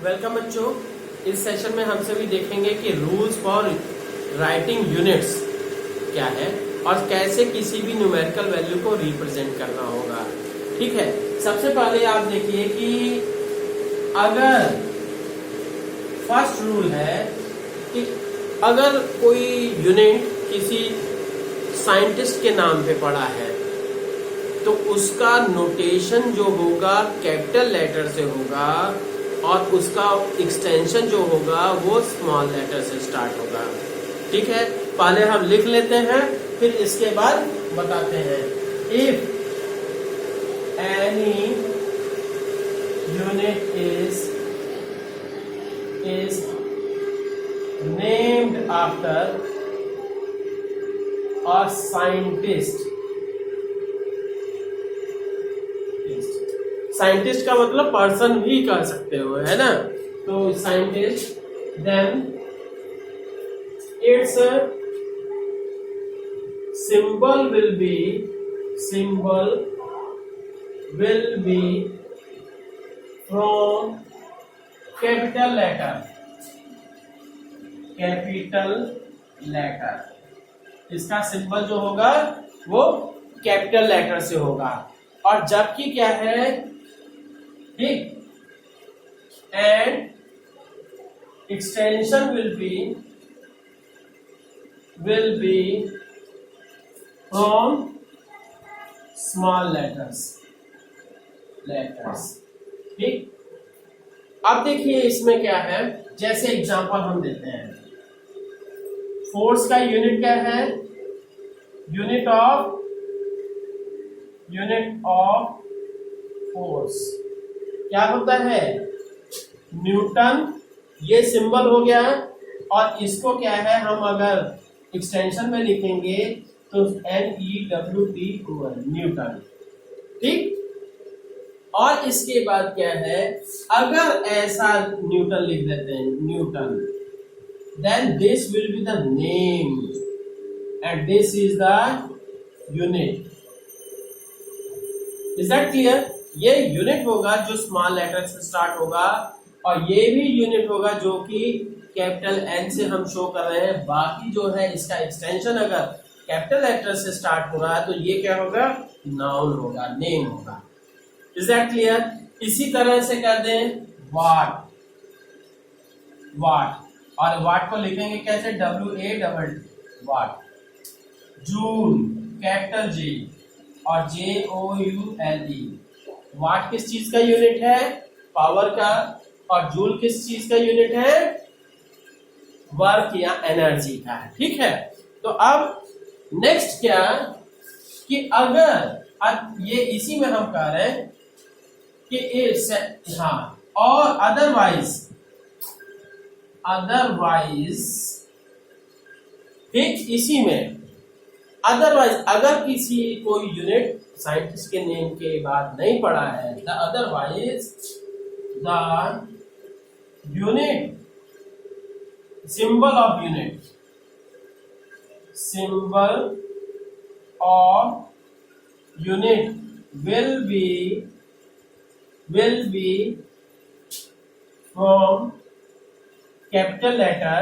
Welcome बच्चों। इस session में हम सभी देखेंगे कि रूल्स फॉर राइटिंग यूनिट्स क्या है और कैसे किसी भी न्यूमेरिकल वैल्यू को रिप्रेजेंट करना होगा। ठीक है, सबसे पहले आप देखिए कि अगर फर्स्ट रूल है कि अगर कोई यूनिट किसी साइंटिस्ट के नाम पे पड़ा है तो उसका नोटेशन जो होगा कैपिटल लेटर से होगा और उसका एक्सटेंशन जो होगा वो स्मॉल लेटर से स्टार्ट होगा। ठीक है, पहले हम लिख लेते हैं फिर इसके बाद बताते हैं। If any unit is named after a scientist, scientist का मतलब पर्सन भी कह सकते हो, है ना। तो scientist, then it's symbol will be from capital letter। इसका सिंबल जो होगा वो कैपिटल लेटर से होगा। और जबकि क्या है, ठीक, and extension will be from small letters। ठीक, अब देखिए इसमें क्या है, जैसे एग्जांपल हम देते हैं। फोर्स का यूनिट क्या है, यूनिट ऑफ फोर्स क्या होता है, न्यूटन। ये सिंबल हो गया और इसको क्या है, हम अगर एक्सटेंशन में लिखेंगे तो NEWT न्यूटन। ठीक, और इसके बाद क्या है, अगर ऐसा न्यूटन लिख देते हैं, newton, then this will be the name and this is the unit. Is that clear? ये यूनिट होगा जो स्मॉल लेटर से स्टार्ट होगा और ये भी यूनिट होगा जो कि कैपिटल N से हम शो कर रहे हैं। बाकी जो है इसका एक्सटेंशन अगर कैपिटल लेटर से स्टार्ट हो रहा है तो ये क्या होगा, नाउन होगा, नेम होगा। Is that clear? इसी तरह से कर दें वाट, और वाट को लिखेंगे कैसे, WA वाट। जूल, कैपिटल J और JOULE। वाट किस चीज का यूनिट है, पावर का, और जूल किस चीज का यूनिट है, वर्क या एनर्जी का है। ठीक है, तो अब नेक्स्ट क्या कि अगर ये इसी में हम कह रहे हैं कि हाँ, और अदरवाइज ठीक, इसी में अदरवाइज अगर किसी कोई यूनिट साइंटिस्ट के नेम के बाद नहीं पड़ा है, otherwise the unit symbol of unit will be from capital letter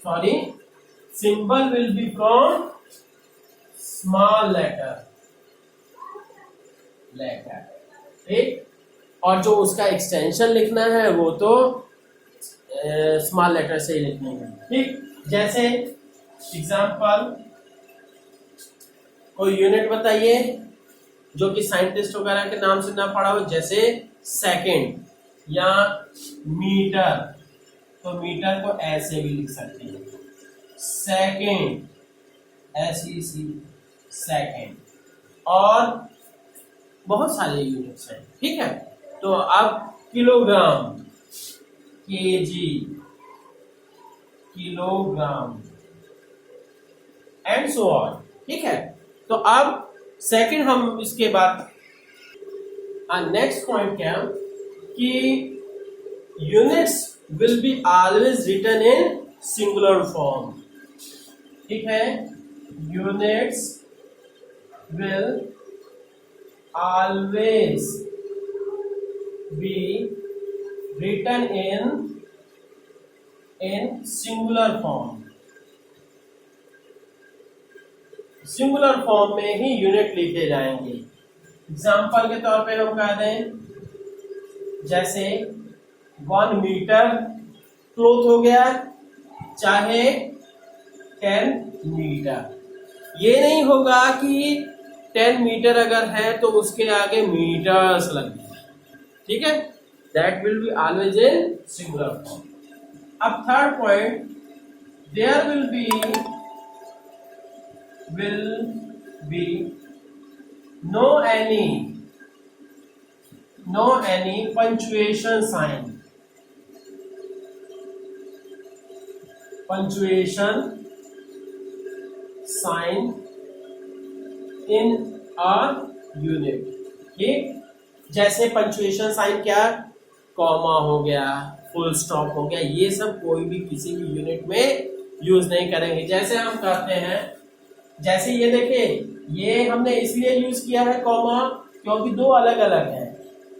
sorry, symbol will be from small letter। ठीक, और जो उसका एक्सटेंशन लिखना है वो तो स्मॉल लेटर से ही लिखना है। ठीक, जैसे एग्जांपल कोई यूनिट बताइए जो कि साइंटिस्ट वगैरह के नाम से ना पड़ा हो, जैसे सेकंड या मीटर। तो मीटर को ऐसे भी लिख सकते हैं, सेकंड, SEC सेकंड, और बहुत सारे यूनिट्स हैं। ठीक है, तो अब kilogram, KG, kilogram and so on. ठीक है, तो अब सेकंड हम इसके बाद नेक्स्ट पॉइंट क्या कि units will be always written in singular form. ठीक है, units will always be written in singular form. Singular form में ही यूनिट लिखे जाएंगे। एग्जाम्पल के तौर पे हम कह दें, जैसे 1 मीटर क्लॉथ हो गया, चाहे 10 मीटर। ये नहीं होगा कि 10 मीटर अगर है तो उसके आगे मीटर्स लग जाए, ठीक है। That will be always in singular form. अब third point, there will be no any punctuation sign in a unit, ठीक। जैसे पंचुएशन साइन क्या, कॉमा हो गया, फुल स्टॉप हो गया, ये सब कोई भी किसी भी यूनिट में यूज नहीं करेंगे। जैसे हम करते हैं, जैसे ये देखिए, ये हमने इसलिए यूज किया है कॉमा क्योंकि दो अलग अलग है,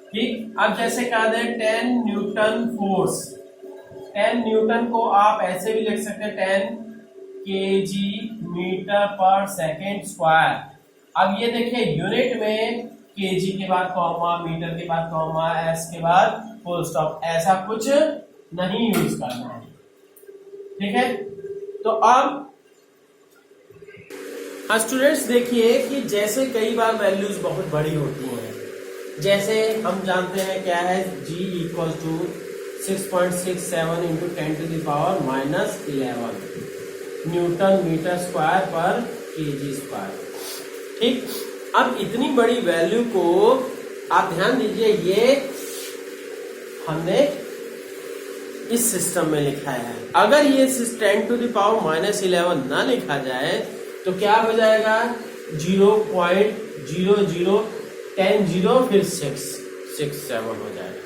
ठीक। अब जैसे कह दें 10 न्यूटन फोर्स, 10 न्यूटन को आप ऐसे भी लिख सकते हैं 10 kg मीटर पर सेकेंड स्क्वायर। अब ये देखिए यूनिट में kg के बाद कॉमा, मीटर के बाद कॉमा, s के बाद फुल स्टॉप, ऐसा कुछ नहीं यूज करना है, ठीक है। तो अब स्टूडेंट्स देखिए कि जैसे कई बार वैल्यूज बहुत बड़ी होती हैं, जैसे हम जानते हैं क्या है, g equal to 6.67 into 10⁻⁻11 newton metre square per kg square, ठीक। अब इतनी बड़ी वैल्यू को आप ध्यान दीजिए, ये हमने इस सिस्टम में लिखा है। अगर ये 10⁻⁻11 ना लिखा जाए तो क्या हो जाएगा, 0.0010 फिर 667 हो जाएगा,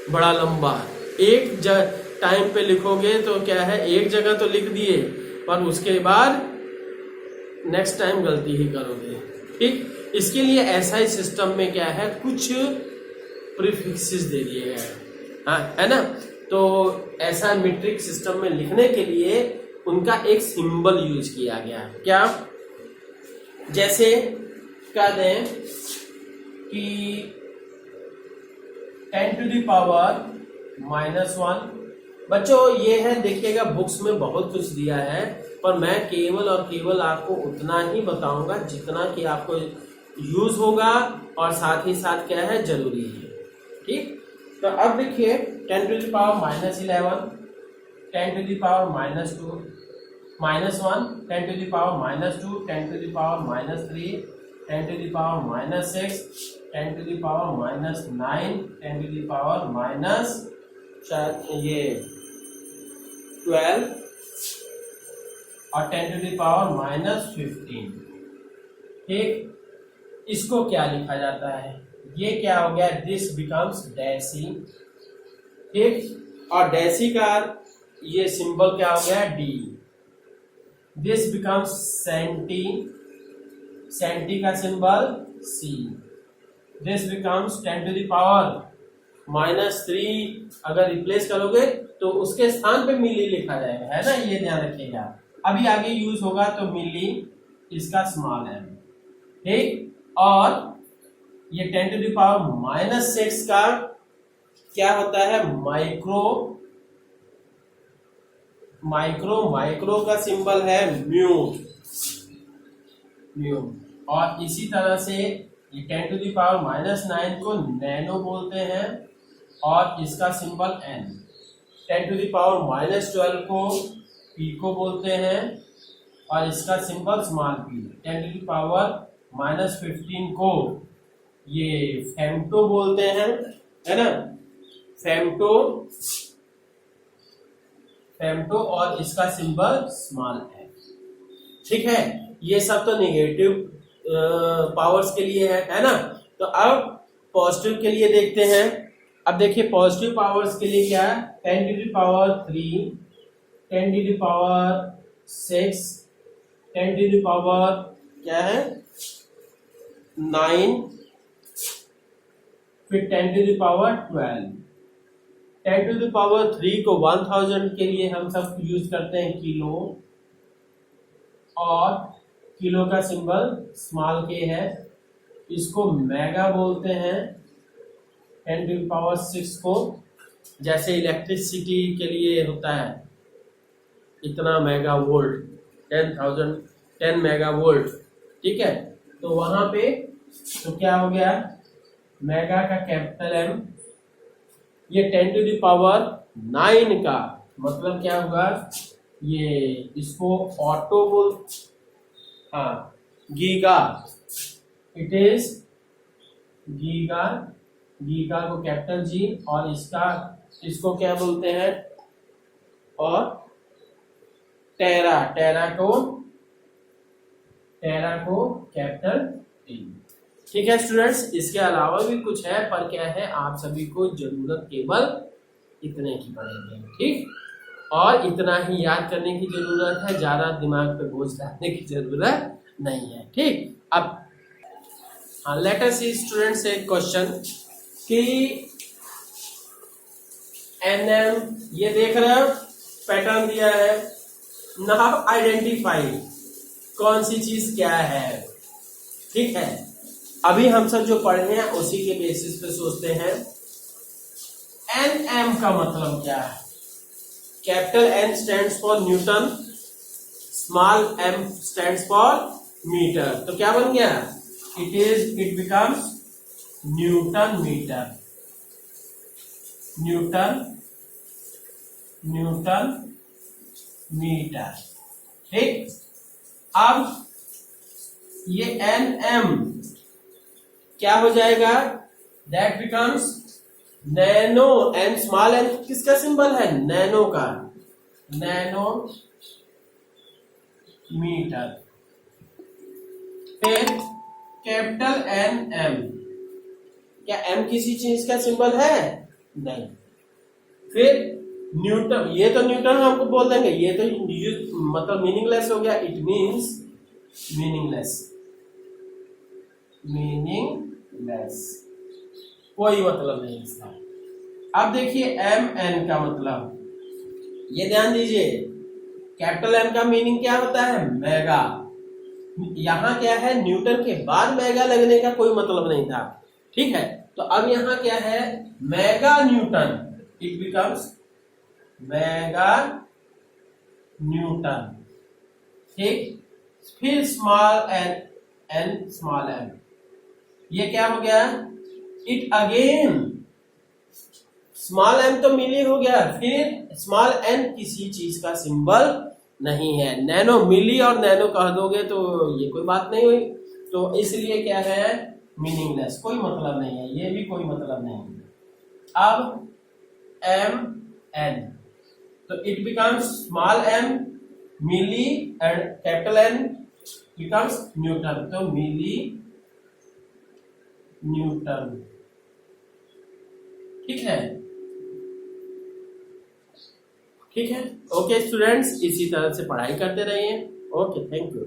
बड़ा लंबा। एक टाइम पे लिखोगे तो क्या है, एक जगह तो लिख दिए पर उसके बाद नेक्स्ट टाइम गलती ही करोगे, ठीक। इसके लिए SI सिस्टम में क्या है, कुछ प्रीफिक्सेस दे दिए गए हैं, हाँ, है ना। तो ऐसा मीट्रिक सिस्टम में लिखने के लिए उनका एक सिंबल यूज किया गया है। क्या, जैसे कह दें कि 10⁻⁻1। बच्चों ये है, देखिएगा बुक्स में बहुत कुछ दिया है, पर मैं केवल और केवल आपको उतना ही बताऊंगा जितना कि आपको यूज होगा और साथ ही साथ क्या है, जरूरी है, ठीक। तो अब देखिए 10⁻⁻11, 10⁻⁻2, -1, 10⁻⁻2, 10⁻⁻3, 10⁻⁻6, 10⁻⁻9, 10⁻12 और 10⁻15, ठीक। इसको क्या लिखा जाता है, ये क्या हो गया, दिस बिकम्स डेसी, ठीक। और डेसी का ये सिंबल क्या हो गया, D. This becomes centi, centi का सिंबल सी। दिस बिकम्स 10⁻⁻3, अगर रिप्लेस करोगे तो उसके स्थान पे मिली लिखा जाएगा, है ना, ये ध्यान रखिएगा। अभी आगे यूज होगा तो मिली, इसका स्मॉल m, ठीक। और ये 10⁻⁻6 का क्या होता है, माइक्रो, माइक्रो का सिंबल है म्यू। और इसी तरह से ये 10⁻⁻9 को नैनो बोलते हैं और इसका सिंबल n। 10⁻⁻12 को पिको बोलते हैं और इसका सिंबल स्मॉल p। 10⁻⁻15 को ये फेम्टो बोलते हैं, है ना, फेम्टो, और इसका सिंबल स्मॉल है, ठीक है। ये सब तो नेगेटिव पावर्स के लिए है ना। तो अब पॉजिटिव के लिए देखते हैं। अब देखिए पॉजिटिव पावर्स के लिए क्या है, 10⁻3, 10⁻6, 10⁻क्या है 9 फिर 10 to the power 12, 10 to the power 3 को 1000 के लिए हम सब यूज करते हैं किलो, और किलो का सिंबल स्मॉल के है, इसको मेगा बोलते हैं। 10 टू द पावर 6 को, जैसे इलेक्ट्रिसिटी के लिए होता है इतना मेगा वोल्ट, 10 मेगा वोल्ट, ठीक है। तो वहां पे तो क्या हो गया, मेगा का कैपिटल एम, ये 10 टू द पावर 9 का मतलब क्या होगा, ये इसको ऑटो बोल, हाँ giga, it is giga, giga को कैपिटल जी, और इसको क्या बोलते हैं, और टेरा, टेरा को कैपिटल टी। ठीक है स्टूडेंट्स, इसके अलावा भी कुछ है, पर क्या है आप सभी को जरूरत केवल इतने की पड़ेगी, ठीक, और इतना ही याद करने की जरूरत है, ज्यादा दिमाग पे बोझ डालने की जरूरत नहीं है, ठीक। अब हाँ, लेट अस सी स्टूडेंट्स एक क्वेश्चन कि एनएम, ये देख रहे हो पैटर्न दिया है, नाउ आइडेंटिफाई कौन सी चीज क्या है, ठीक है। अभी हम सब जो पढ़े हैं उसी के बेसिस पे सोचते हैं। एनएम का मतलब क्या है, capital N stands for newton, small M stands for metre, तो क्या बन गया, it becomes newton metre, newton metre, ठीक। अब ये एन एम क्या हो जाएगा, that becomes nano, N small N किसका सिंबल है, नैनो का, नैनो मीटर। फिर कैपिटल एन एम, क्या एम किसी चीज का सिंबल है, नहीं। फिर न्यूटन, ये तो न्यूटन हमको बोल देंगे, ये तो मतलब मीनिंगलेस हो गया, इट मीन्स मीनिंगलेस, कोई मतलब नहीं इसका। अब देखिए एम एन का मतलब, ये ध्यान दीजिए, कैपिटल एम का मीनिंग क्या होता है, मेगा। यहां क्या है, न्यूटन के बाद मेगा लगने का कोई मतलब नहीं था, ठीक है। तो अब यहां क्या है, mega Newton, it becomes mega Newton, ठीक। फिर स्मॉल एन स्मॉल एम, ये क्या हो गया, इट अगेन, स्मॉल एम तो मिली हो गया, फिर स्मॉल एन किसी चीज का सिंबल नहीं है, नैनो, मिली और नैनो कह दोगे तो ये कोई बात नहीं हुई, तो इसलिए क्या है, मीनिंगलेस, कोई मतलब नहीं है, ये भी कोई मतलब नहीं है। अब एम एन, तो it becomes small M milli and capital N becomes newton, तो मिली न्यूटन, ठीक है, ठीक है। ओके स्टूडेंट्स, इसी तरह से पढ़ाई करते रहिए। Okay, thank you.